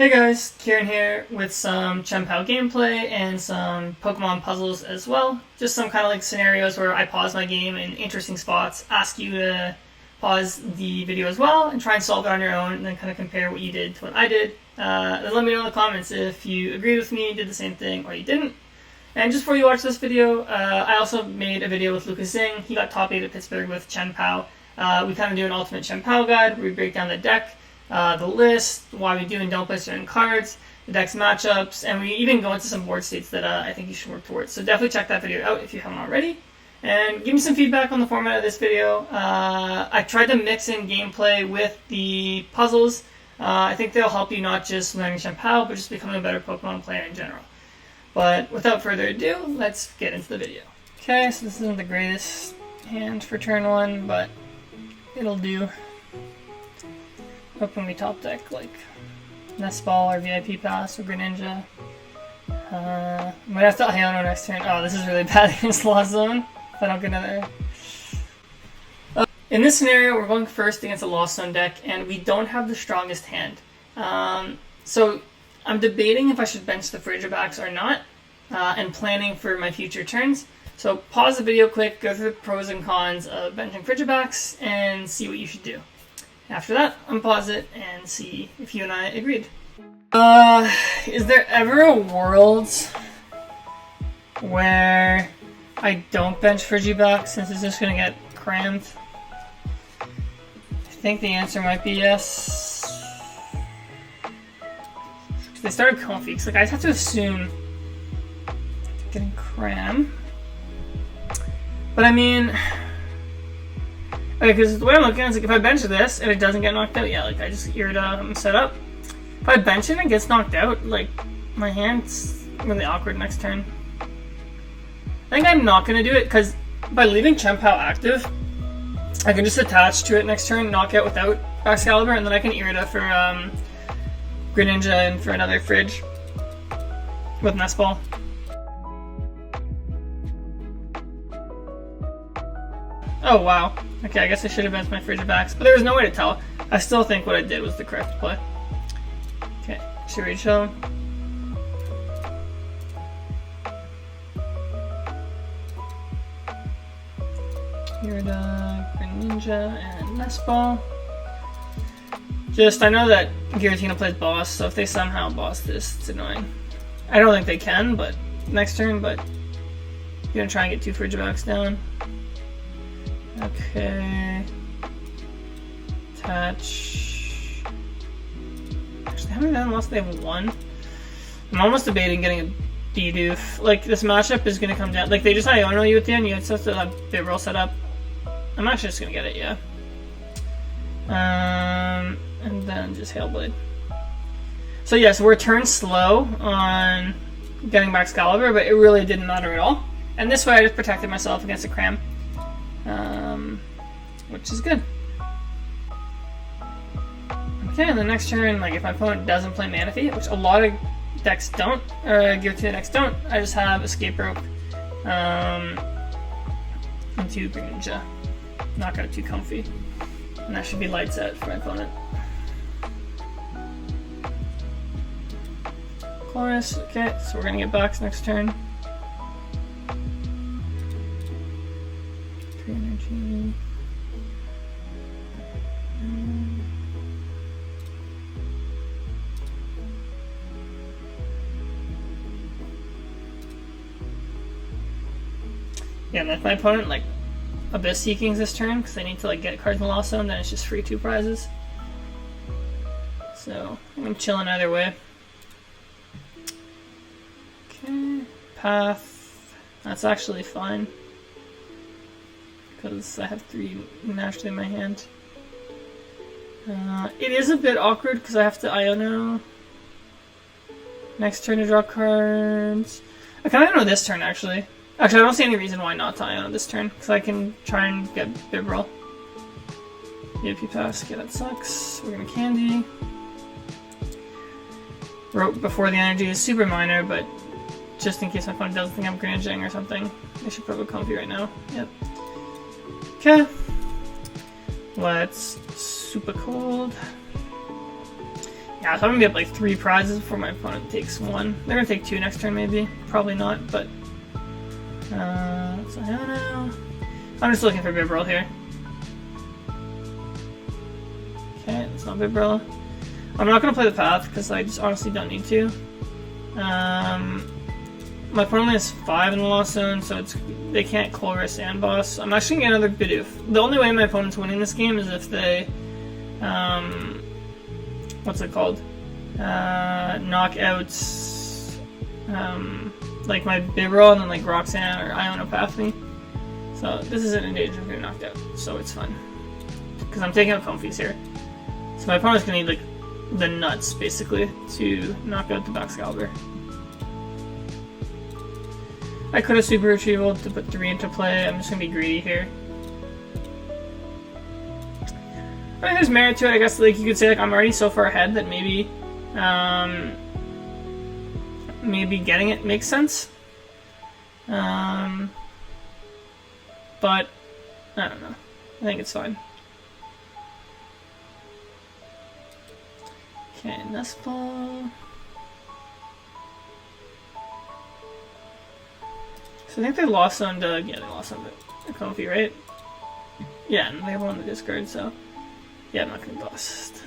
Hey guys, Kieran here with some Chien-Pao gameplay and some Pokemon puzzles as well. Just some kind of like scenarios where I pause my game in interesting spots, ask you to pause the video as well, and try and solve it on your own, and then kind of compare what you did to what I did. Then let me know in the comments if you agreed with me, did the same thing, or you didn't. And just before you watch this video, I also made a video with Lucas Zing. He got top 8 at Pittsburgh with Chien-Pao. We kind of do an ultimate Chien-Pao guide where we break down the deck, the list, why we do and don't play certain cards, the deck's matchups, and we even go into some board states that I think you should work towards. So definitely check that video out if you haven't already. And give me some feedback on the format of this video. I tried to mix in gameplay with the puzzles. I think they'll help you not just learning Chien-Pao, but just becoming a better Pokemon player in general. But without further ado, let's get into the video. Okay, so this isn't the greatest hand for turn 1, but it'll do. Hoping we top deck like Nest Ball or VIP Pass or Greninja. Might have to Iono next turn. Oh, this is really bad against Lost Zone. If I don't get another. In this scenario, we're going first against a Lost Zone deck, and we don't have the strongest hand. So I'm debating if I should bench the Frigibacks or not, and planning for my future turns. So pause the video quick, go through the pros and cons of benching Frigibacks, and see what you should do. After that, unpause it and see if you and I agreed. Is there ever a world where I don't bench Frigiback since it's just gonna get crammed? I think the answer might be yes. They started comfy, because like, I just have to assume they're getting crammed. But I mean, okay, because the way I'm looking at it is like if I bench this and it doesn't get knocked out, yeah, like I just geared up and set up. If I bench it and it gets knocked out, like my hand's really awkward next turn. I think I'm not going to do it because by leaving Chien-Pao active, I can just attach to it next turn, knock out without Excalibur, and then I can Irida for Greninja and for another Fridge with Nest Ball. Oh wow. Okay, I guess I should have benched my Frigibacks, but there was no way to tell. I still think what I did was the correct play. Okay, Chiricho. Irida, Greninja, and Nest Ball. I know that Giratina plays boss, so if they somehow boss this, it's annoying. I don't think they can, but next turn, but you're gonna try and get 2 Frigibacks down. Okay. Attach. Actually, how many down lost? They have 1. I'm almost debating getting a Bidoof. Like, this matchup is gonna come down. Like, they just Iono you at the end, you have to have Bibarel set up. I'm actually just gonna get it, yeah. And then just Hailblade. So, yeah, so we're turned slow on getting back Excalibur, but it really didn't matter at all. And this way I just protected myself against a cram. Which is good. Okay, and the next turn, like if my opponent doesn't play Manaphy, which a lot of decks don't, or Giratina decks don't, I just have Escape Rope into Greninja. Knock out 2 Comfy. And that should be lights out for my opponent. Chorus, okay, so we're gonna get box next turn. 3 energy. Yeah, and if my opponent like Abyss Seekings this turn, because I need to like get cards in the Lost Zone, then it's just free 2 prizes. So I'm chilling either way. Okay, Path. That's actually fine because I have 3 naturally in my hand. It is a bit awkward because I have to Iono next turn to draw cards. I can Iono this turn actually. Actually, I don't see any reason why not to Iono this turn, because I can try and get Bibarel. VIP Pass, okay, that sucks. We're gonna Candy. Rope before the energy is super minor, but just in case my opponent doesn't think I'm Greninja or something, I should probably Comfy right now. Yep. Okay. Let's Super Cold. Yeah, so I'm gonna be up like 3 prizes before my opponent takes 1. They're gonna take 2 next turn, maybe. Probably not, but. So I don't know. I'm just looking for Bibarel here. Okay, it's not Bibarel. I'm not gonna play the path because I just honestly don't need to. My opponent has 5 in the Lost Zone, so they can't Colress and Boss. I'm actually gonna get another Bidoof. The only way my opponent's winning this game is if they, what's it called? Knock out, like my Bibarel and then like Roxanne or Ionopath me. So this isn't in danger of getting knocked out, so it's fun. Because I'm taking out Comfies here. So my opponent's gonna need like the nuts basically to knock out the Baxcalibur. I could have Super Retrieval to put 3 into play. I'm just gonna be greedy here. I mean, there's merit to it. I guess like you could say like I'm already so far ahead that maybe, maybe getting it makes sense. But I don't know. I think it's fine. Okay, Nest Ball. So I think they lost on Doug. Yeah, they lost on the Comfy, right? Yeah, and they have one on the discard, so yeah, I'm not gonna bust.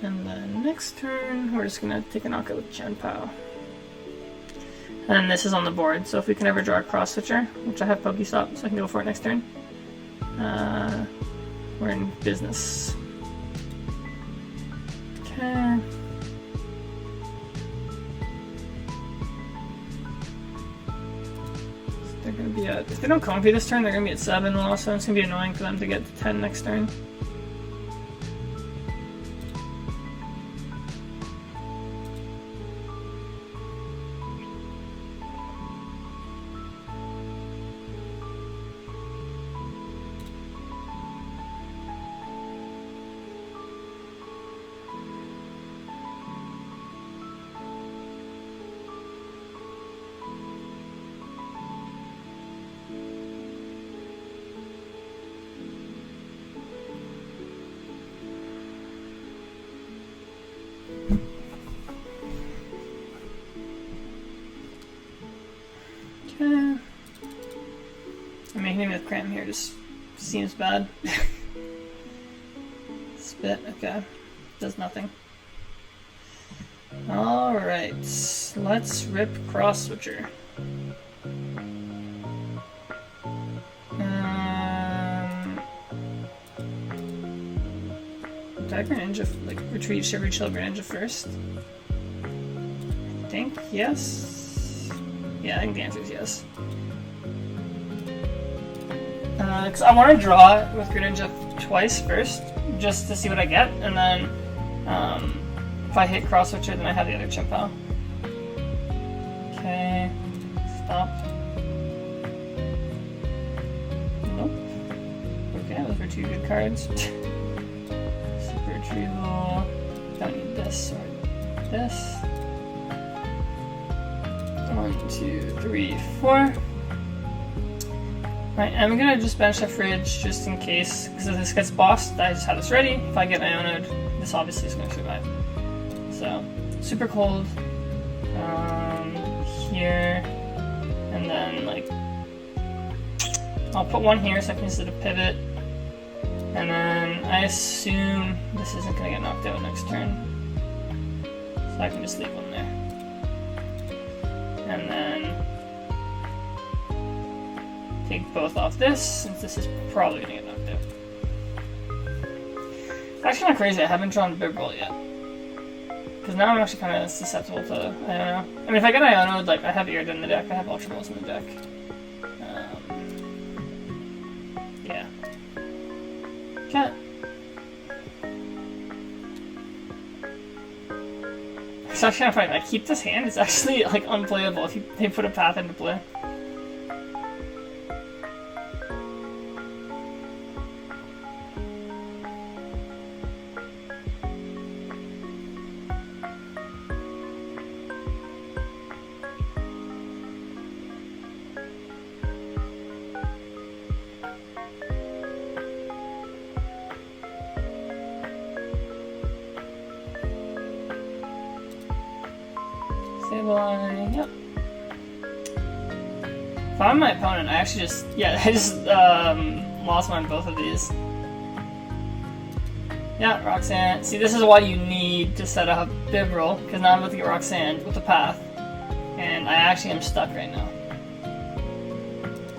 And then next turn, we're just gonna take a knockout with Chien-Pao. And this is on the board, so if we can ever draw a cross switcher, which I have Pokestop, so I can go for it next turn, we're in business. Okay. So they're gonna be at, if they don't Comfy this turn, they're gonna be at 7 also. It's gonna be annoying for them to get to 10 next turn. Okay. I mean, hitting with Cram here just seems bad. Spit, okay. Does nothing. Alright, let's rip Cross Switcher. Did I Greninja, like, retreat Shivery Chill Greninja first? I think yes. Yeah, I think the answer is yes. Because I want to draw with Greninja twice first, just to see what I get, and then if I hit Cross Switcher, then I have the other Chien-Pao. Okay, stop. Nope. Okay, those were 2 good cards. Super Retrieval. Don't need this or this. 1, 2, 3, 4. Right, I'm gonna just bench the fridge just in case, because if this gets bossed, I just have this ready. If I get Ionoed, this obviously is gonna survive. So, super cold. Here, and then like, I'll put 1 here so I can use it to pivot. And then I assume this isn't gonna get knocked out next turn, so I can just leave 1 there. And then take both off this, since this is probably gonna get knocked out. It's actually not crazy, I haven't drawn Bibarel yet. Because now I'm actually kind of susceptible to Iono. I mean, if I get Iono, like, I have Eardon in the deck, I have Ultra Balls in the deck. Yeah. Okay. It's actually kind of funny, I keep this hand, it's actually, like, unplayable if they put a path into play. Sableye, yep. If I'm my opponent, I actually just, yeah, I just lost mine both of these. Yeah, Roxanne. See, this is why you need to set up Bibarel, because now I'm about to get Roxanne with the path. And I actually am stuck right now.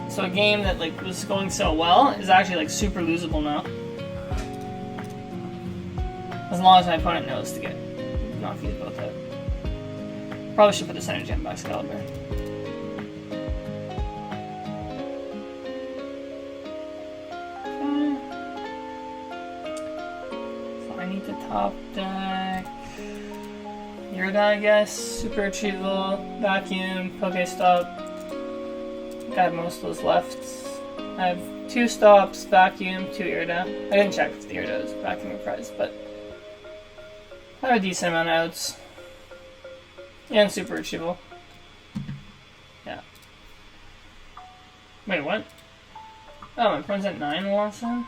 So a game that like was going so well is actually like super losable now. As long as my opponent knows to get not fuse both out. Probably should put this energy on Excalibur. Okay. So I need to top deck Miraidon, I guess. Super Retrieval, Vacuum, Pokestop. I have most of those left. I have 2 stops, Vacuum, 2 Irida. I didn't check if the Irida was Vacuum or Prize, but I have a decent amount of outs. And Super Retrieval. Yeah. Wait, what? Oh, my opponent's at 9 the last time?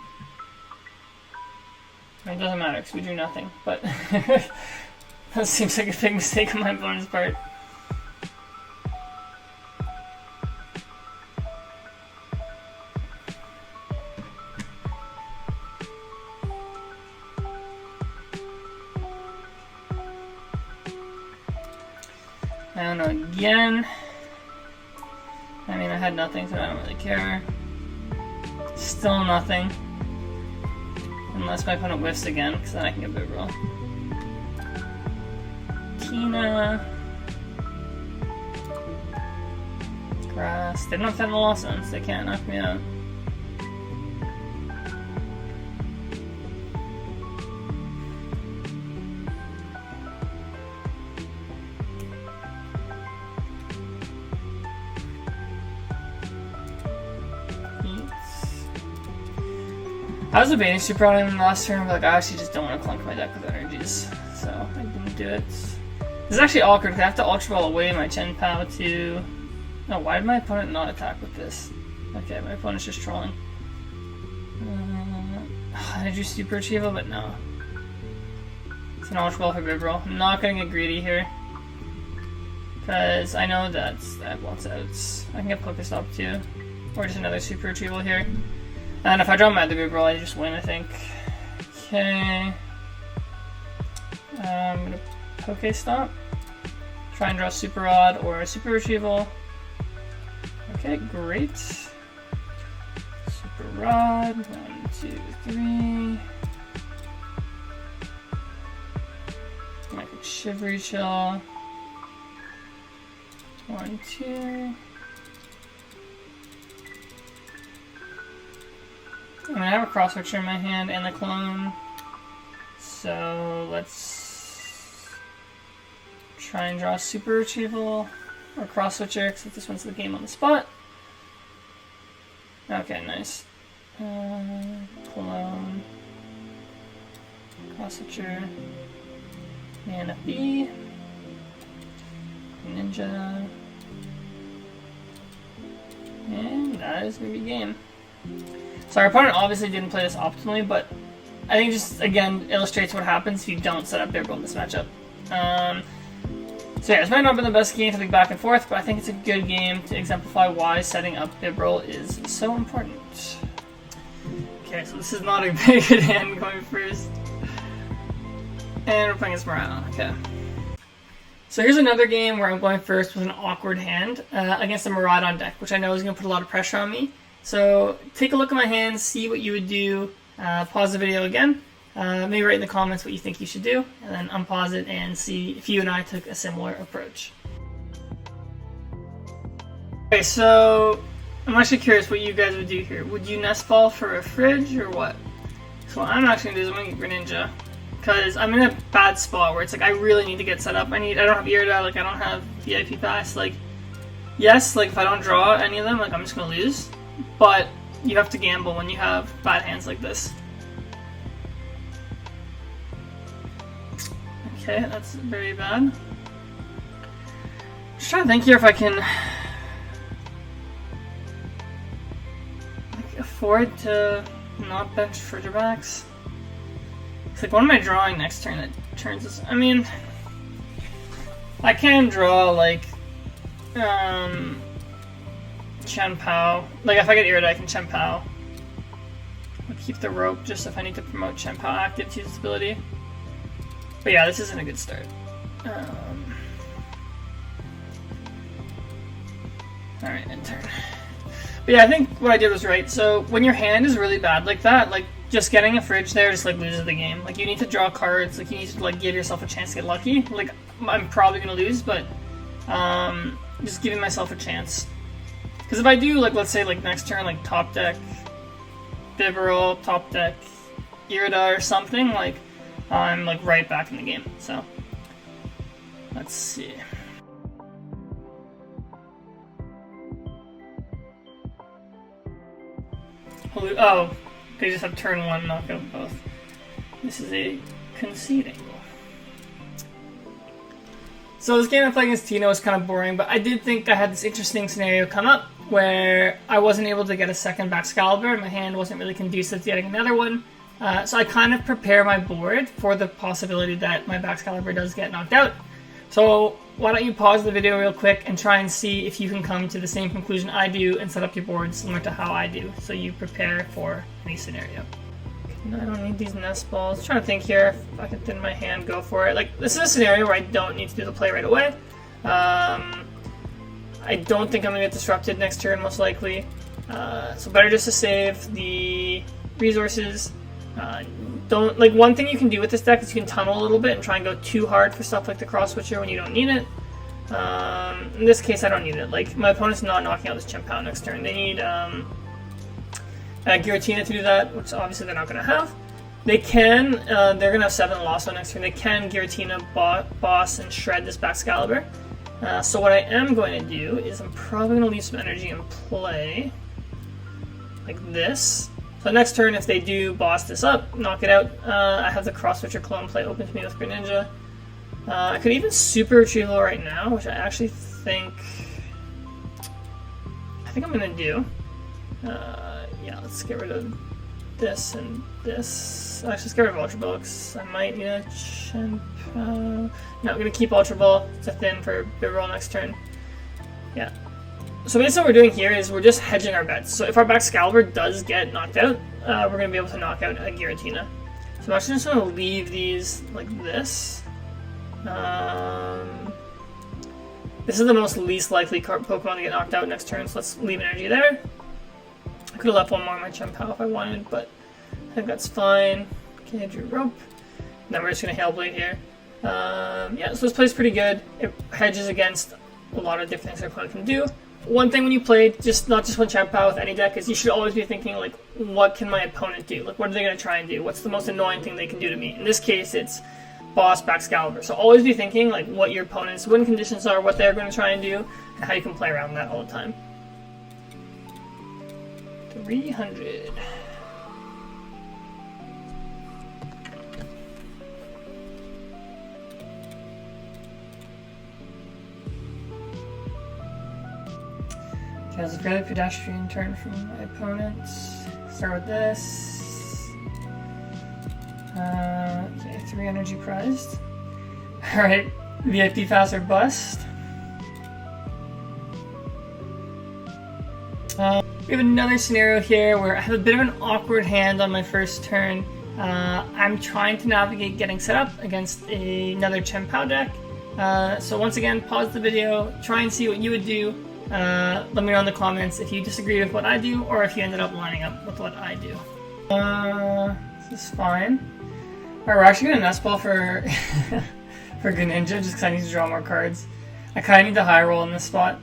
I mean, it doesn't matter because we drew nothing, but that seems like a big mistake on my opponent's part. I don't know again. I mean, I had nothing, so I don't really care. Still nothing. Unless my opponent whiffs again, because then I can get Bibarel. Tina. Grass. They don't have to loss sense. They can't knock me out. I was debating super on him last turn, but like, I actually just don't want to clunk my deck with energies, so I didn't do it. This is actually awkward because I have to Ultra Ball away my Chien-Pao to... No, why did my opponent not attack with this? Okay, my opponent's just trolling. I drew Super Retrieval, but no. It's an Ultra Ball for Bibarel. I'm not going to get greedy here. Because I know that I have lots of outs. I can get Pokestop too. Or just another Super Retrieval here. And if I draw my other Bibarel, I just win, I think. Okay. I'm gonna Pokestop. Try and draw Super Rod or a Super Retrieval. Okay, great. Super Rod. 1, 2, 3. Like a Shivery Chill. 1, 2. I mean, I have a Cross Switcher in my hand and the clone, so let's try and draw a Super Retrieval or Cross Switcher, because this one's the game on the spot. Okay, nice. Clone, Cross Switcher, and a B, Ninja, and that is going to be game. So our opponent obviously didn't play this optimally, but I think just, again, illustrates what happens if you don't set up Bibarel in this matchup. So yeah, this might not have been the best game to think back and forth, but I think it's a good game to exemplify why setting up Bibarel is so important. Okay, so this is not a very good hand going first. And we're playing against Miraidon, okay. So here's another game where I'm going first with an awkward hand against a Miraidon deck, which I know is going to put a lot of pressure on me. So take a look at my hands, see what you would do, pause the video again, maybe write in the comments what you think you should do, and then unpause it and see if you and I took a similar approach. Okay, so I'm actually curious what you guys would do here. Would you Nest Ball for a fridge or what? So what I'm actually going to do is I'm going to get Greninja, because I'm in a bad spot where it's like I really need to get set up. I don't have Irida, like I don't have VIP Pass, like yes, like if I don't draw any of them, like I'm just going to lose. But you have to gamble when you have bad hands like this. Okay, that's very bad. Just trying to think here if I can afford to not bench Frigibax. It's like, what am I drawing next turn that turns this? I mean, I can draw like Chien-Pao. Like if I get Iridite, I can Chien-Pao. I'll keep the rope just if I need to promote Chien-Pao active to its ability. But yeah, this isn't a good start. Alright, end turn. But yeah, I think what I did was right. So when your hand is really bad like that, like just getting a fridge there just like loses the game. Like you need to draw cards, like you need to like give yourself a chance to get lucky. Like I'm probably gonna lose, but just giving myself a chance. Because if I do like let's say like next turn like top deck Bibarel, top deck Irida or something, like I'm like right back in the game. So let's see. Oh, they just have turn 1 knockout both. This is a conceding. So this game I played against Tina was kind of boring, but I did think I had this interesting scenario come up where I wasn't able to get a second Baxcalibur and my hand wasn't really conducive to getting another one. So I kind of prepare my board for the possibility that my Baxcalibur does get knocked out. So why don't you pause the video real quick and try and see if you can come to the same conclusion I do and set up your board similar to how I do, so you prepare for any scenario. No, I don't need these nest balls. I'm trying to think here if I can thin my hand, go for it. Like this is a scenario where I don't need to do the play right away. I don't think I'm gonna get disrupted next turn most likely. So better just to save the resources. Don't like one thing you can do with this deck is you can tunnel a little bit and try and go too hard for stuff like the cross switcher when you don't need it. In this case, I don't need it. Like my opponent's not knocking out this Chien-Pao next turn. They need Giratina to do that, which obviously they're not going to have. They can. They're going to have 7 loss on next turn. They can Giratina, boss, and shred this Baxcalibur. So what I am going to do is I'm probably going to leave some energy in play, like this. So next turn, if they do boss this up, knock it out, I have the Cross Switcher Clone play open to me with Greninja. I could even Super Retrieval right now, which I actually think I'm going to do. Yeah, let's get rid of this and this. Actually, let's get rid of Ultra Ball, because I might need a Chien-Pao. No, I'm going to keep Ultra Ball to thin for Bibarel next turn. Yeah. So basically what we're doing here is we're just hedging our bets. So if our Baxcalibur does get knocked out, we're going to be able to knock out a Giratina. So I'm actually just going to leave these like this. This is the most least likely Pokemon to get knocked out next turn, so let's leave energy there. I could have left one more on my Chien-Pao if I wanted, but I think that's fine. Okay, I drew rope. And then we're just going to Hailblade here. Yeah, so this play's pretty good. It hedges against a lot of different things our opponent can do. One thing when you play, not just when Chien-Pao with any deck, is you should always be thinking, like, what can my opponent do? Like, what are they going to try and do? What's the most annoying thing they can do to me? In this case, it's boss Baxcalibur. So always be thinking, like, what your opponent's win conditions are, what they're going to try and do, and how you can play around that all the time. 300. Okay, it's a very pedestrian turn from my opponent. Start with this. Okay, 3 energy prized. Alright, VIP pass or bust. We have another scenario here where I have a bit of an awkward hand on my first turn. I'm trying to navigate getting set up against another Chien-Pao deck. So once again, pause the video, try and see what you would do. Let me know in the comments if you disagree with what I do or if you ended up lining up with what I do. This is fine. Alright, we're actually going to Nest Ball for, for Greninja just because I need to draw more cards. I kind of need to high roll in this spot.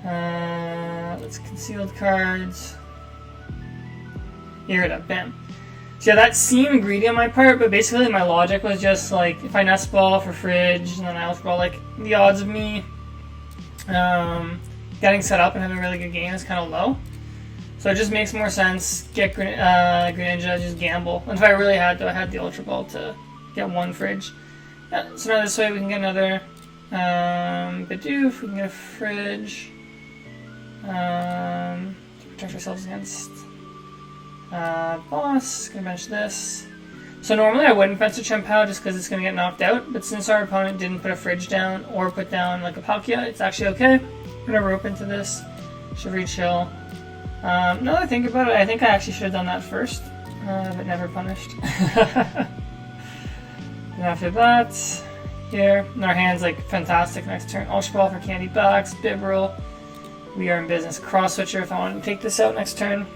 Let's concealed cards. Irida, bam. So yeah, that seemed greedy on my part, but basically my logic was just like, if I Nest Ball for Fridge, and then I Ultra Ball, like, the odds of me getting set up and having a really good game is kind of low. So it just makes more sense, get Greninja, just gamble. And if I really had to, I had the Ultra Ball to get 1 Fridge. Yeah, so now this way we can get another Bidoof, we can get a Fridge. To protect ourselves against boss. Gonna bench this. So normally I wouldn't fence a Chien-Pao just because it's going to get knocked out, but since our opponent didn't put a fridge down or put down like a Palkia, it's actually okay. I'm going to rope into this. Shivery Chill. Now that I think about it, I think I actually should have done that first, but never punished. And after that, here, and our hand's like fantastic next turn. Ultra Ball for Candy Box, Bibarel. We are in business. Cross Switcher if I want to take this out next turn.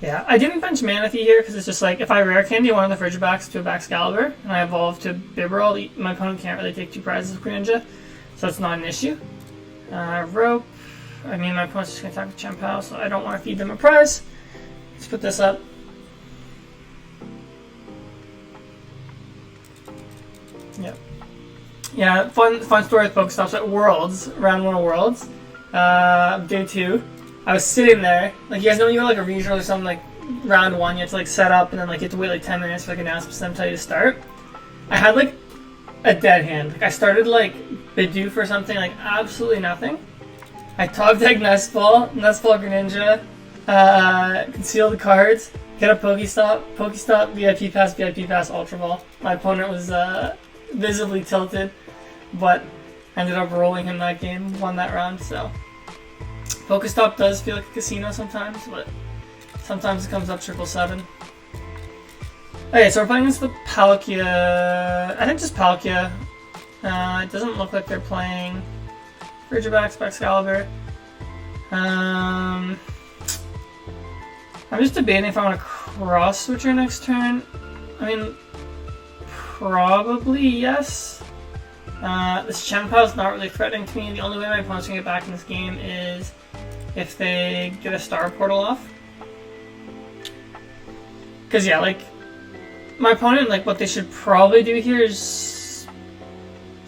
Yeah, I didn't bench Manatee here because it's just like if I rare candy one of the Frigibacks to a Baxcalibur and I evolve to Bibarel, my opponent can't really take 2 prizes with Greninja, so it's not an issue. Rope. I mean, my opponent's just going to attack with Chien-Pao, so I don't want to feed them a prize. Let's put this up. Yep. Yeah, fun story with Pokestops at Worlds, round 1 of Worlds, day 2. I was sitting there, like you guys know when you go like a regional or something, like round 1, you have to like set up and then like you have to wait like 10 minutes for like an announcement to them tell you to start. I had like a dead hand. Like I started like Bidoof or something, like absolutely nothing. I Top Deck Nestball Greninja, conceal the cards, get a Pokestop, VIP Pass, Ultra Ball. My opponent was visibly tilted, but ended up rolling him that game, won that round, so. Pokestop does feel like a casino sometimes, but sometimes it comes up 777. Okay, so we're playing against the Palkia. I think just Palkia. It doesn't look like they're playing Frigibacks, Baxcalibur. I'm just debating if I want to cross switcher next turn. I mean, probably yes. This Chien-Pao is not really threatening to me. The only way my opponent's gonna get back in this game is if they get a Star Portal off. Because yeah, like, my opponent, like, what they should probably do here is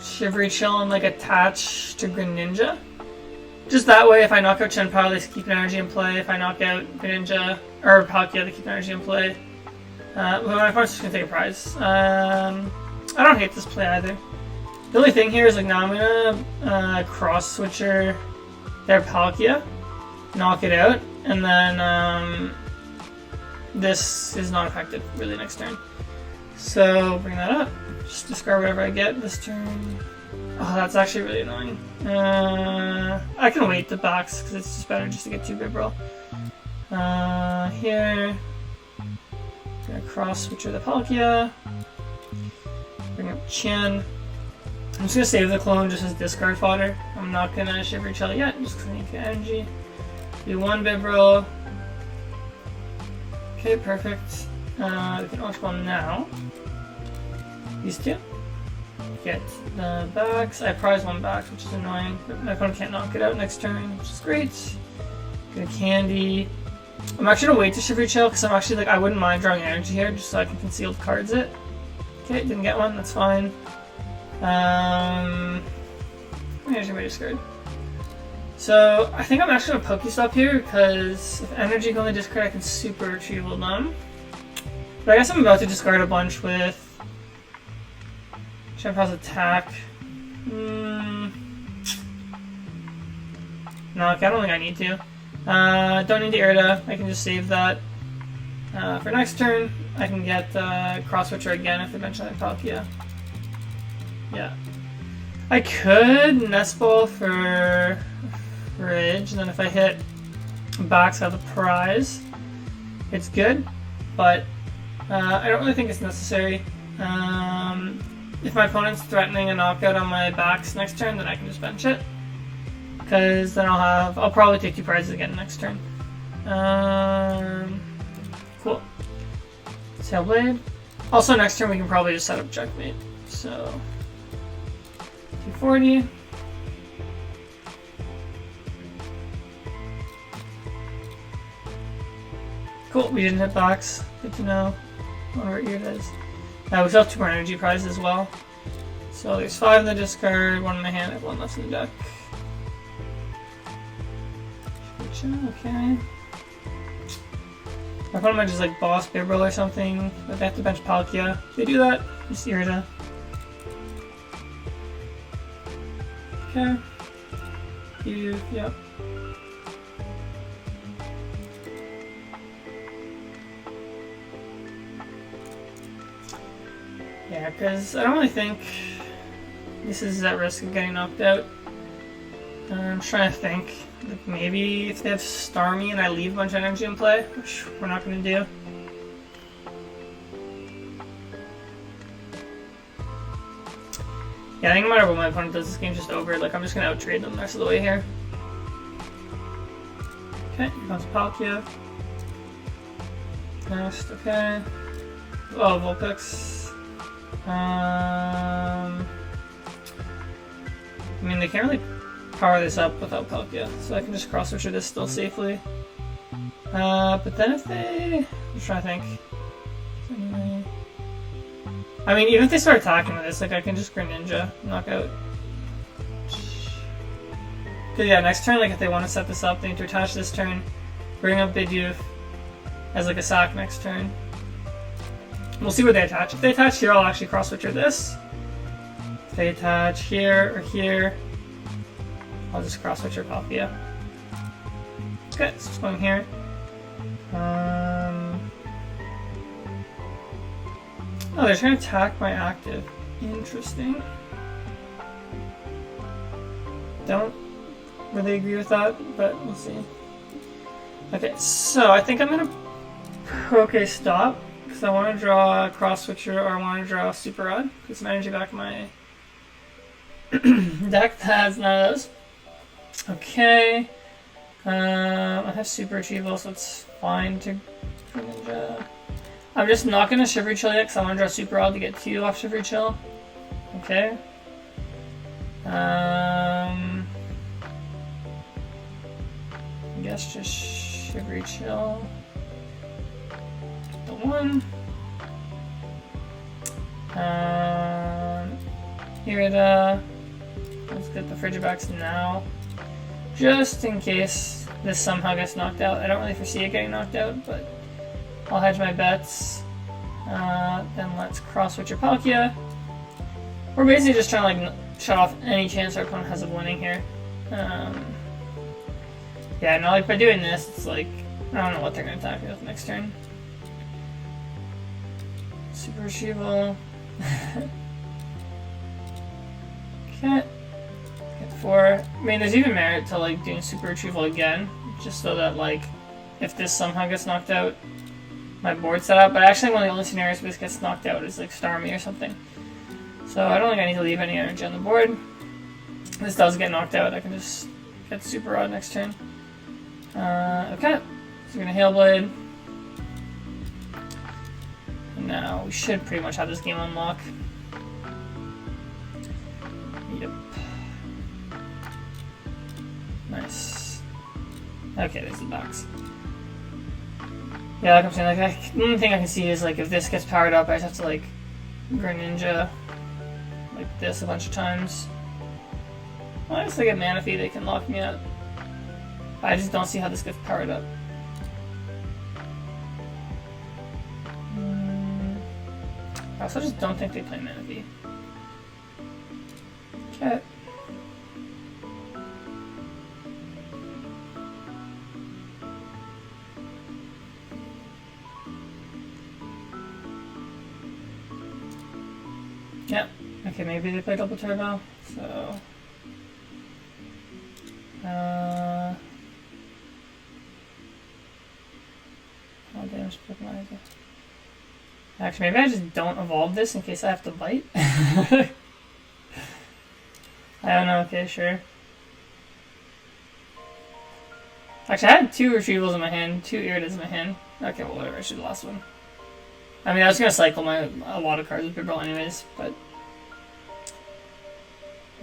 Shivery Chill and like attach to Greninja. Just that way, if I knock out Chien-Pao, they keep an energy in play. If I knock out Greninja, or Palkia, they keep an energy in play. But my opponent's just gonna take a prize. I don't hate this play either. The only thing here is like now I'm gonna cross switcher their Palkia, knock it out, and then this is not effective really next turn. So bring that up. Just discard whatever I get this turn. Oh, that's actually really annoying. I can wait the box because it's just better just to get 2 Bibarel. Here, gonna cross switcher the Palkia. Bring up Chien. I'm just gonna save the clone just as discard fodder. I'm not gonna Shivery Chill yet, just because I need the energy. Do 1 Bibarel. Okay, perfect. We can Ultra Ball now. These 2. Get the backs. I prize 1 back, which is annoying, but my opponent can't knock it out next turn, which is great. Get a Candy. I'm actually gonna wait to Shivery Chill because I'm actually like, I wouldn't mind drawing energy here just so I can conceal the cards it. Okay, didn't get one, that's fine. Energy may discard. So I think I'm actually gonna Pokestop here because if energy can only discard, I can super retrieval them. But I guess I'm about to discard a bunch with Chien-Pao's attack. No, okay, I don't think I need to. Don't need the Irida. I can just save that. For next turn, I can get Cross Switcher again if eventually I Palkia. Yeah. I could Nest Ball for Fridge, and then if I hit box out of the prize, it's good, but I don't really think it's necessary. If my opponent's threatening a knockout on my backs next turn, then I can just bench it. Because then I'll probably take 2 prizes again next turn. Cool. Tailblade. Also next turn we can probably just set up Checkmate. So 240. Cool, we didn't hit box. Good to know. I wonder what year it is. We still have 2 more energy prizes as well. So there's 5 in the discard, 1 in my hand, I have 1 left in the deck. Okay. My opponent might just like boss Bibarel or something, but they have to bench Palkia. If they do that, just Irida. Okay. Yep. Yeah, because I don't really think this is at risk of getting knocked out. I'm trying to think. Like maybe if they have Starmie and I leave a bunch of energy in play, which we're not going to do. Yeah, I think no matter what my opponent does, this game's just over. Like, I'm just going to out-trade them the rest of the way here. Okay, here comes Palkia. Next, okay. Oh, Vulpix. I mean, they can't really power this up without Palkia, so I can just cross-switch this still safely. But then if they... I'm trying to think. Anyway... I mean, even if they start attacking with this, like, I can just Greninja, knock out. Cause yeah, next turn, like, if they want to set this up, they need to attach this turn, bring up Bidoof as, like, a sack next turn. We'll see where they attach. If they attach here, I'll actually cross-switcher this. If they attach here or here, I'll just cross-switcher Palkia. Okay, so it's going here. Oh, they're trying to attack my active. Interesting. Don't really agree with that, but we'll see. Okay, so I think I'm gonna Pokestop because I want to draw a cross switcher or I want to draw a Super Rod. Get some energy back in my deck that has none of those. Okay. I have Super Retrieval, so it's fine to Greninja. I'm just not going to Shivery Chill yet because I want to draw Super Rod to get 2 off Shivery Chill. Okay. I guess just Shivery Chill. The 1. Here let's get the Frigibacks now. Just in case this somehow gets knocked out. I don't really foresee it getting knocked out, but I'll hedge my bets. Then let's cross-switch your Palkia. We're basically just trying to like shut off any chance our opponent has of winning here. Yeah, no, like by doing this, it's like I don't know what they're gonna attack me with next turn. Super Retrieval. Okay. Get 4. I mean, there's even merit to like doing Super Retrieval again, just so that like if this somehow gets knocked out, my board's set up. But actually, one of the only scenarios where this gets knocked out is like Starmie or something. So I don't think I need to leave any energy on the board. If this does get knocked out, I can just get Super Rod next turn. Okay, so we're gonna Hail Blade. And now we should pretty much have this game on lock. Yep. Nice. Okay, there's the box. Yeah, like I'm saying, like the only thing I can see is like if this gets powered up, I just have to like Greninja like this a bunch of times. Well, I guess I get Manaphy, they can lock me up. I just don't see how this gets powered up. I also just don't think they play Manaphy. Okay. Yep. Okay, maybe they play double turbo. So. Oh, damage Pokemon. Actually, maybe I just don't evolve this in case I have to bite. I don't know. Okay, sure. Actually, I had 2 Retrievals in my hand, 2 Iridas in my hand. Okay, well, whatever. I should have lost one. I mean, I was gonna cycle a lot of cards with Bibble anyways, but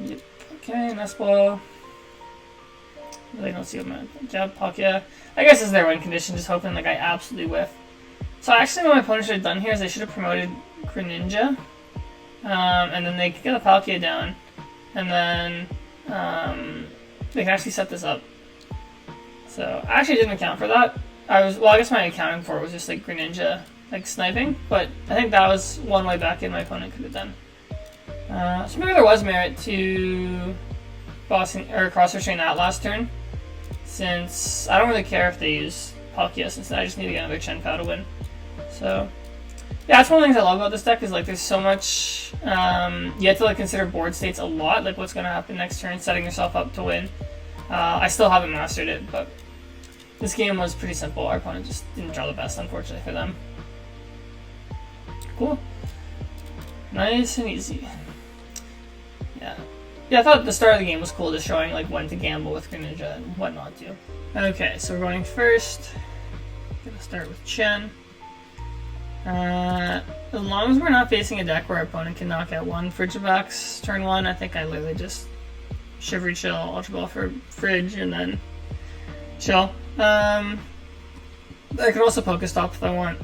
yep. Okay, Nespolo. Really don't see what my jab Palkia. I guess it's their win condition, just hoping like I absolutely whiff. So actually, what my opponent should have done here is they should have promoted Greninja, and then they could get a Palkia down, and then they can actually set this up. So I actually didn't account for that. I guess my accounting for it was just like Greninja like sniping, but I think that was one way back in my opponent could have done. So maybe there was merit to bossing or cross-switching that last turn, since I don't really care if they use Palkia, since I just need to get another Chien-Pao to win. So Yeah, that's one of the things I love about this deck is like there's so much you have to like consider board states a lot, like what's gonna happen next turn, setting yourself up to win. I still haven't mastered it, but this game was pretty simple. Our opponent just didn't draw the best, unfortunately for them. Cool. Nice and easy. Yeah. Yeah, I thought the start of the game was cool, just showing like when to gamble with Greninja and what not to. Okay, so we're going first. Gonna start with Chien. As long as we're not facing a deck where our opponent can knock out one Frigibax turn 1, I think I literally just Shivery Chill, Ultra Ball for Fridge, and then chill. I could also Pokestop if I want.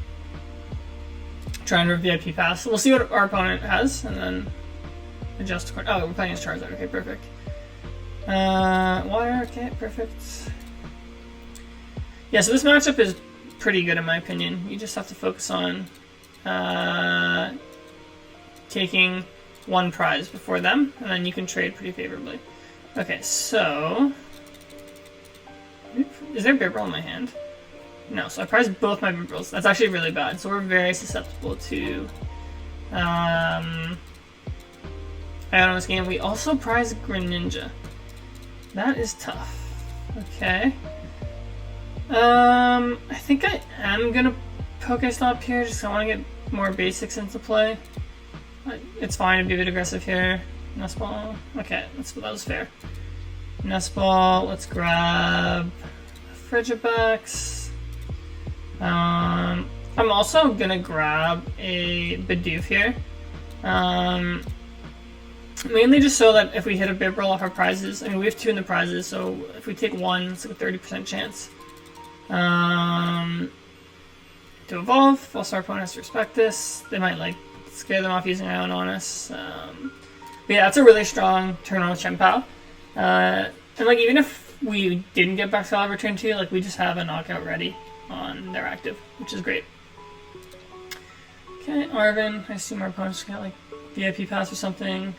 Try and VIP pass. We'll see what our opponent has, and then adjust the card. Oh, we're playing as Charizard. Okay, perfect. Water. Okay, perfect. Yeah, so this matchup is pretty good in my opinion. You just have to focus on taking one prize before them, and then you can trade pretty favorably. Okay, so is there a Bibarel in my hand? No, so I prized both my Bibarels. That's actually really bad. So we're very susceptible to I don't know this game. We also prize Greninja. That is tough. Okay. I think I am gonna Pokestop here, just 'cause I want to get more basics into play. It's fine to be a bit aggressive here. Nest Ball. Okay, that was fair. Nest Ball. Let's grab Frigibax. I'm also gonna grab a Bidoof here. Mainly just so that if we hit a Bibarel off our prizes, I mean we have 2 in the prizes, so if we take 1, it's like a 30% chance. To evolve, also our opponent has to respect this. They might like scare them off using Ion on us. But yeah, that's a really strong turn on with Chien-Pao. And like even if we didn't get Baxcalibur turn 2, like we just have a knockout ready on their active, which is great. Okay, Arvin. I assume our opponent's got like VIP pass or something.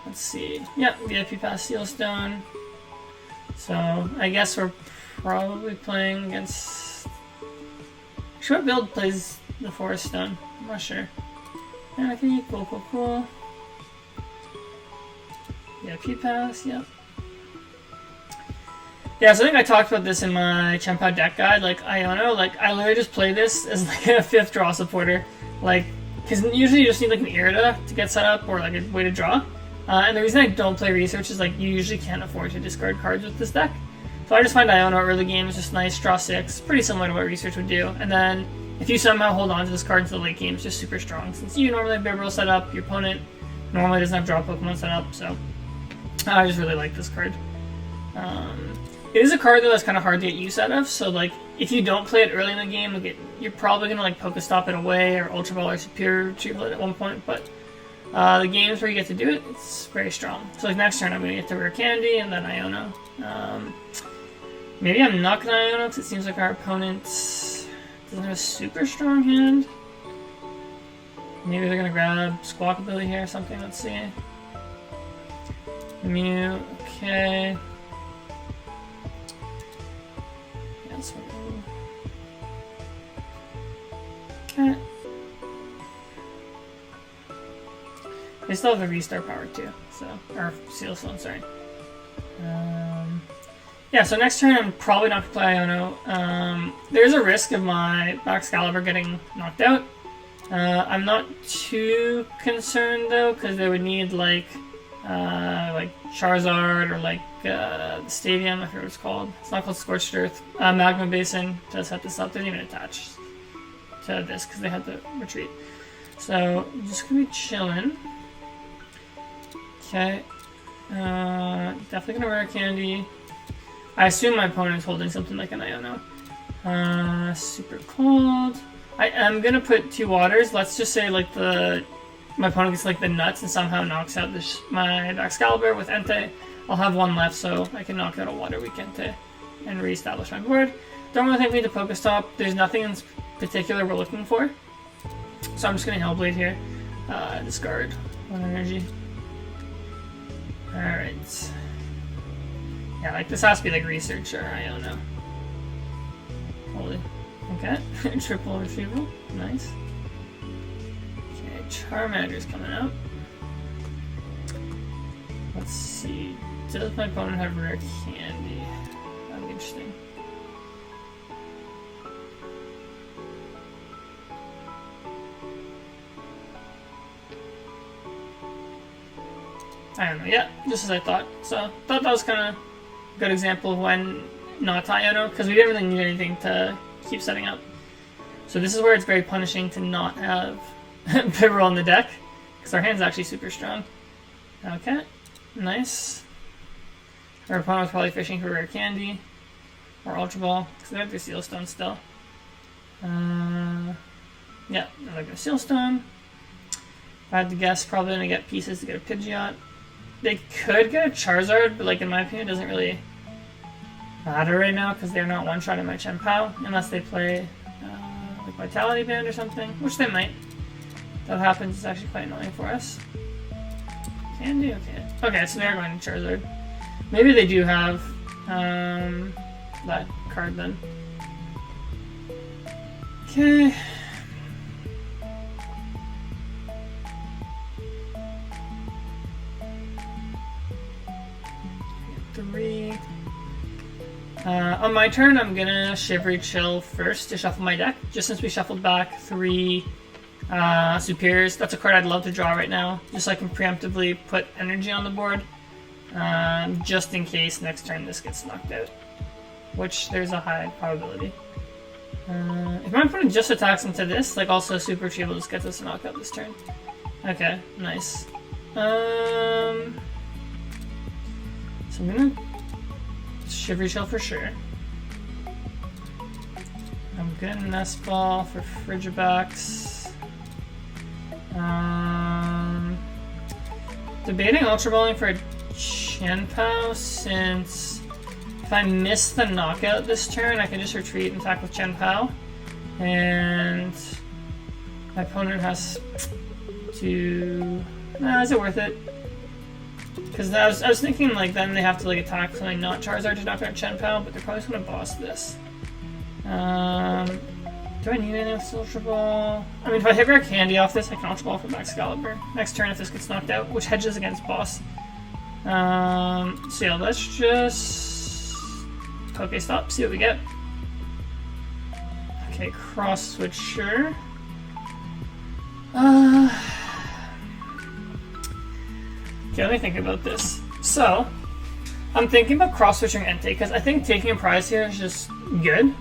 Let's see. Yeah, VIP pass Sealstone. So I guess we're probably playing against. What build plays the Forest Stone? I'm not sure. Yeah, okay, cool. VIP pass, yep. Yeah, so I think I talked about this in my Chien-Pao deck guide. Like Iono, like I literally just play this as like a 5th draw supporter. Like, because usually you just need like an Irida to get set up or like a way to draw. And the reason I don't play Research is like you usually can't afford to discard cards with this deck. So I just find Iono early game is just nice, draw 6, pretty similar to what Research would do. And then if you somehow hold on to this card to the late game, it's just super strong. Since you normally have Bibarel set up, your opponent normally doesn't have draw Pokemon set up, so I just really like this card. It is a card though that's kind of hard to get use out of, so like if you don't play it early in the game, like you're probably gonna like Pokestop it away or Ultra Ball or Superior Retrieval it at one point, but the games where you get to do it, it's very strong. So like next turn I'm gonna get to Rare Candy and then Iono. Maybe I'm not gonna Iono because it seems like our opponent doesn't have a super strong hand. Maybe they're gonna grab Squawkabilly here or something, let's see. Mew, okay. Okay. They still have the restart power too, so or Sealstone, sorry. Yeah, so next turn I'm probably not gonna play Iono. There's a risk of my Baxcalibur getting knocked out. I'm not too concerned though, because they would need like Charizard or like the Stadium, I forget what it's called. It's not called Scorched Earth. Magma Basin does have this up. Didn't even attach to this because they had to retreat. So I'm just gonna be chilling. Okay. Definitely gonna Rare Candy. I assume my opponent's holding something like an Iono. Super cold. I am gonna put 2 waters. Let's just say like my opponent gets like the nuts and somehow knocks out my Baxcalibur with Entei. I'll have 1 left, so I can knock out a Water Weak Entei and reestablish my board. Don't really think we need to Pokestop. There's nothing in particular we're looking for, so I'm just gonna Hellblade here. Discard 1 energy. All right. Yeah, like this has to be like Research or Iono. Holy. Okay, triple retrieval, nice. Okay, Charmander's coming out. Let's see, does my opponent have rare candy? That'd be interesting. I don't know, yeah, just as I thought. So, thought that was kind of a good example of when not Iono, because we didn't really need anything to keep setting up. So this is where it's very punishing to not have Bibarel on the deck, because our hand's actually super strong. Okay, nice. Our opponent was probably fishing for rare candy, or Ultra Ball, because they have their Seal Stone still. Yeah, they're like a Seal Stone. If I had to guess, probably going to get pieces to get a Pidgeot. They could get a Charizard, but like in my opinion, it doesn't really matter right now because they're not one-shotting my Chien-Pao unless they play like Vitality Band or something, which they might. If that happens, it's actually quite annoying for us. Candy, okay. Okay, so they are going to Charizard. Maybe they do have that card then. Okay. Three. On my turn, I'm gonna Shivery Chill first to shuffle my deck, just since we shuffled back 3 Superiors. That's a card I'd love to draw right now, just so I can preemptively put energy on the board, just in case next turn this gets knocked out, which there's a high probability. If my opponent just attacks into this, like also Super Retrieval just gets us a knockout this turn. Okay, nice. So I'm gonna Shivery Chill for sure. I'm gonna Nest Ball for Frigibax. Debating Ultra Balling for a Chien-Pao, since if I miss the knockout this turn, I can just retreat and attack with Chien-Pao. And my opponent has to... Nah, is it worth it? Because I was thinking like then they have to like attack something not Charizard to knock out Chien-Pao, but they're probably just gonna boss this. Do I need any with Ultra Ball? I mean, if I hit rare candy off this, I can Ultra Ball for Excalibur next turn if this gets knocked out, which hedges against boss. So yeah, let's just Pokestop, see what we get. Okay, Cross Switcher. Okay, let me think about this. So, I'm thinking about cross-switching Entei, because I think taking a prize here is just good.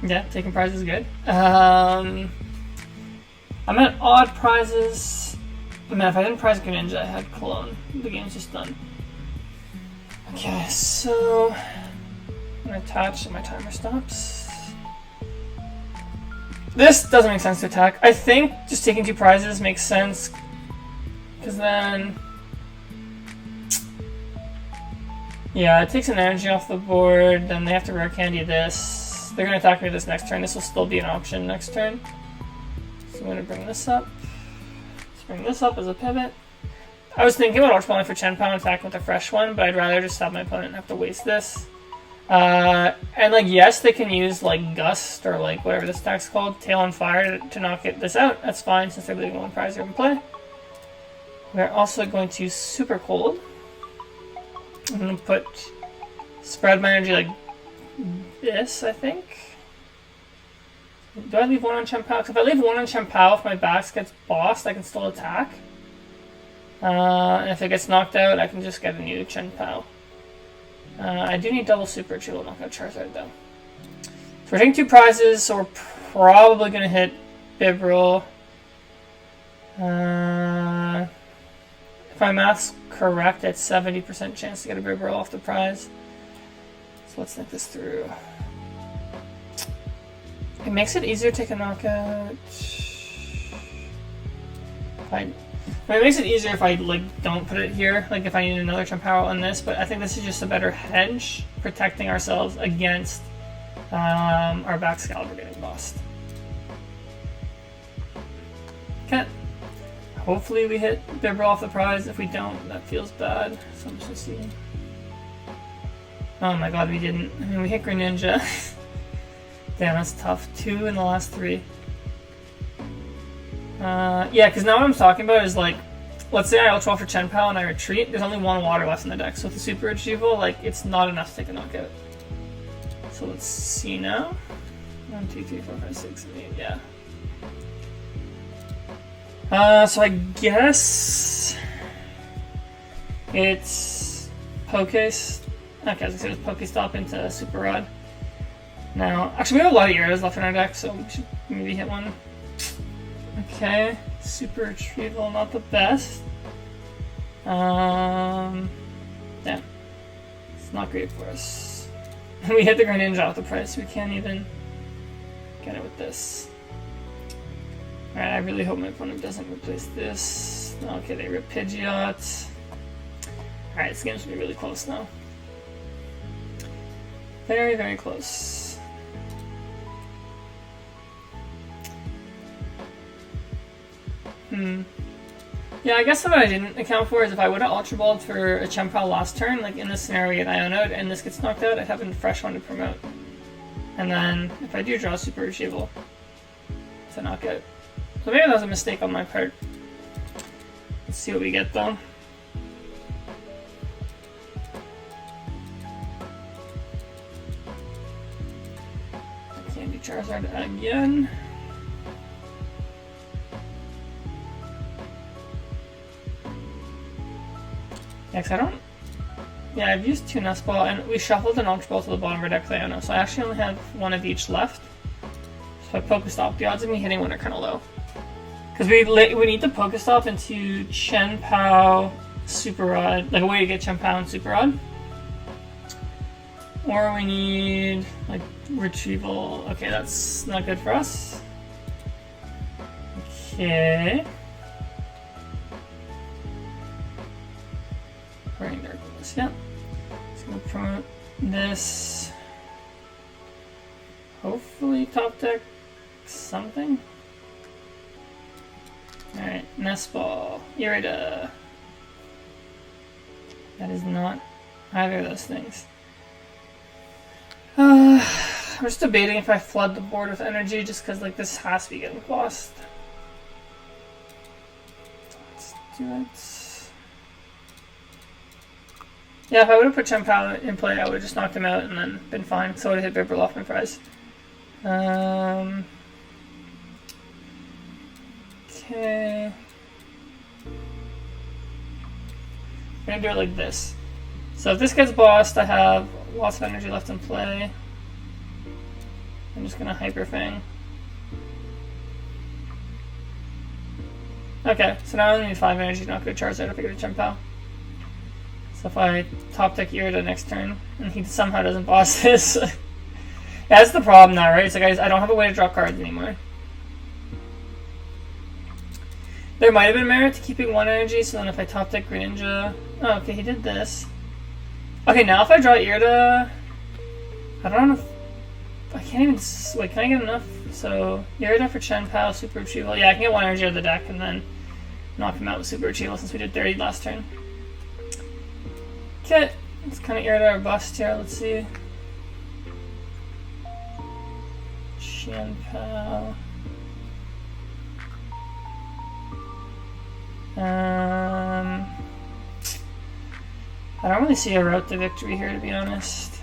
Yeah, taking prizes is good. I'm at odd prizes. I mean, if I didn't prize Greninja, I had Cologne. The game's just done. Okay, so... I'm gonna attach and my timer stops. This doesn't make sense to attack. I think just taking 2 prizes makes sense, because then, yeah, it takes an energy off the board, then they have to rare candy this. They're going to attack me this next turn. This will still be an option next turn. So I'm going to bring this up. Let's bring this up as a pivot. I was thinking about Ultra Balling for Chien-Pao and attacking with a fresh one, but I'd rather just have my opponent have to waste this. And like, yes, they can use like Gust or like whatever this attack's called, Tail on Fire, to knock this out. That's fine since they're leaving 1 prize here in play. We're also going to Super Cold. I'm going to spread my energy like this, I think. Do I leave 1 on Chien-Pao? Because if I leave 1 on Chien-Pao, if my Bax gets bossed, I can still attack. And if it gets knocked out, I can just get a new Chien-Pao. I do need double Super Retrieval to knock out Charizard though. So we're taking 2 prizes, so we're probably going to hit Bibarel. If my math's correct, it's 70% chance to get a Bibarel off the prize. So let's think this through. It makes it easier to take a knockout. It makes it easier if I like don't put it here, like if I need another Chien-Pao on this, but I think this is just a better hedge, protecting ourselves against our Excalibur getting bossed. Okay. Hopefully we hit Bibarel off the prize. If we don't, that feels bad. So I'm just gonna see. Oh my god, we didn't. I mean, we hit Greninja. Damn, that's tough. 2 in the last 3. Yeah, because now what I'm talking about is like, let's say I Ultra Ball for Chien-Pao and I retreat, there's only 1 water left in the deck, so with the Super Retrieval, like, it's not enough to take a knockout. So let's see now. 1, 2, 3, 4, 5, 6, and 8, yeah. So I guess it's Pokés. Okay, I was gonna say it's Pokestop into Super Rod. Now, actually, we have a lot of Gyarados left in our deck, so we should maybe hit one. Okay, Super Retrieval, not the best. Damn. It's not great for us. We hit the Greninja off the price, we can't even get it with this. Alright, I really hope my opponent doesn't replace this. Okay, they rip Pidgeot. Alright, this game's gonna be really close now. Very, very close. Yeah, I guess what I didn't account for is if I would have Ultra Balled for a Chien-Pao last turn, like in this scenario we get Iono'd and this gets knocked out, I'd have a fresh one to promote. And then, if I do draw Super Retrieval, to knock out. So maybe that was a mistake on my part. Let's see what we get though. I can't do Charizard again. Yeah, 'cause I don't... Yeah, I've used 2 Nest Ball, and we shuffled an Ultra Ball to the bottom of our deck with Iono, so I actually only have 1 of each left. So I Pokestop. The odds of me hitting one are kind of low. Because we need to Pokestop into Chien-Pao, Super Rod, like a way to get Chien-Pao and Super Rod. Or we need, like, Retrieval. Okay, that's not good for us. Okay. Burning Darkness, yeah. Just gonna promote this. Hopefully top deck something. Alright, Nest Ball, Irida. That is not either of those things. I'm just debating if I flood the board with energy just because like this has to be getting lost. Let's do it. Yeah, if I would have put Chien-Pao in play, I would have just knocked him out and then been fine. So I would have hit Bibarel off my prize. Okay. I'm gonna do it like this. So if this gets bossed, I have lots of energy left in play. I'm just gonna Hyper Fang. Okay, so now I only need 5 energy to knock out Charizard if I get a Chien-Pao. So if I top deck Irida next turn, and he somehow doesn't boss this. Yeah, that's the problem now, right? It's like I don't have a way to draw cards anymore. There might have been merit to keeping 1 energy, so then if I top deck Greninja... Oh, okay, he did this. Okay, now if I draw Irida... I don't know if... I can't even... Wait, can I get enough? So, Irida for Chien-Pao, Super Retrieval. Yeah, I can get 1 energy out of the deck and then knock him out with Super Retrieval since we did 30 last turn. Okay, let's kind of Irida our bust here, let's see. Chien-Pao. I don't really see a route to victory here, to be honest.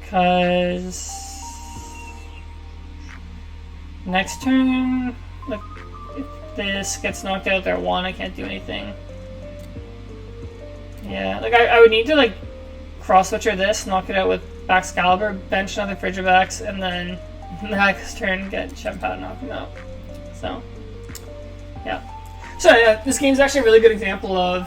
Because next turn, like, if this gets knocked out there 1, I can't do anything. Yeah, like I would need to like cross switcher this, knock it out with Baxcalibur, bench another Frigivax, and then next turn get Chien-Pao to knock him out. So, yeah. So yeah, this game's actually a really good example of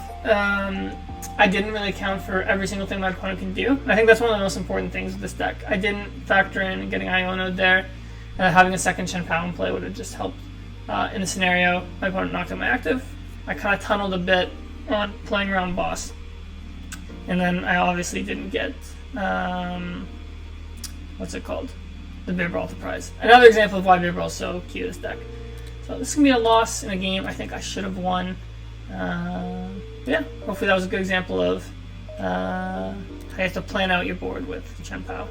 I didn't really account for every single thing my opponent can do. And I think that's one of the most important things with this deck. I didn't factor in getting Iono'd there. Having a second Chien-Pao in play would have just helped. In the scenario, my opponent knocked out my active. I kind of tunneled a bit on playing around boss. And then I obviously didn't get, what's it called? The Bibarel prize. Another example of why Bibarel is so cute, this deck. So this is going to be a loss in a game I think I should have won. Yeah, hopefully that was a good example of How you have to plan out your board with Chien-Pao.